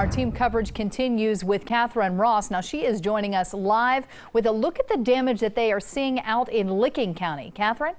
our team coverage continues with Catherine Ross. Now she is joining us live with a look at the damage that they are seeing out in Licking County. Catherine?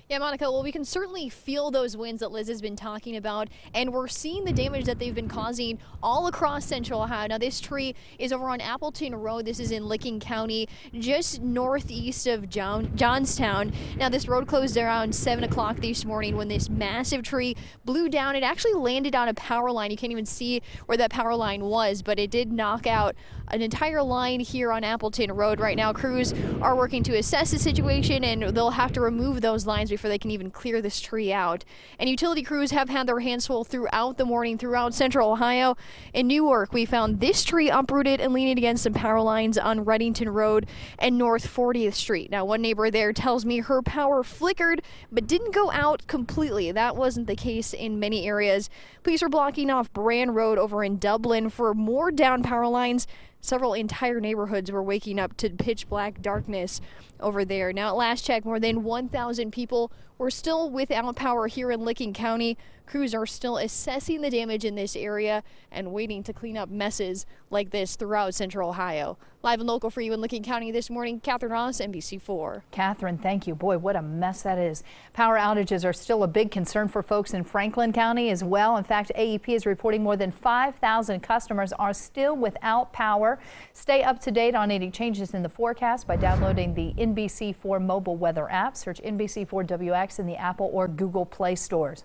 Yeah, Monica, well, we can certainly feel those winds that Liz has been talking about, and we're seeing the damage that they've been causing all across Central Ohio. Now, this tree is over on Appleton Road. This is in Licking County, just northeast of Johnstown. Now, this road closed around 7 o'clock this morning when this massive tree blew down. It actually landed on a power line. You can't even see where that power line was, but it did knock out an entire line here on Appleton Road. Right now, crews are working to assess the situation, and they'll have to remove those lines before they can even clear this tree out. And utility crews have had their hands full throughout the morning throughout Central Ohio. In Newark, we found this tree uprooted and leaning against some power lines on Reddington Road and North 40th Street. Now, one neighbor there tells me her power flickered but didn't go out completely. That wasn't the case in many areas. Police are blocking off Brand Road over in Dublin for more down power lines. Several entire neighborhoods were waking up to pitch black darkness over there. Now, at last check, more than 1,000 people were still without power here in Licking County. Crews are still assessing the damage in this area and waiting to clean up messes like this throughout Central Ohio. Live and local for you in Licking County this morning, Catherine Ross, NBC4. Catherine, thank you. Boy, what a mess that is. Power outages are still a big concern for folks in Franklin County as well. In fact, AEP is reporting more than 5,000 customers are still without power. Stay up to date on any changes in the forecast by downloading the NBC4 mobile weather app. Search NBC4WX in the Apple or Google Play stores.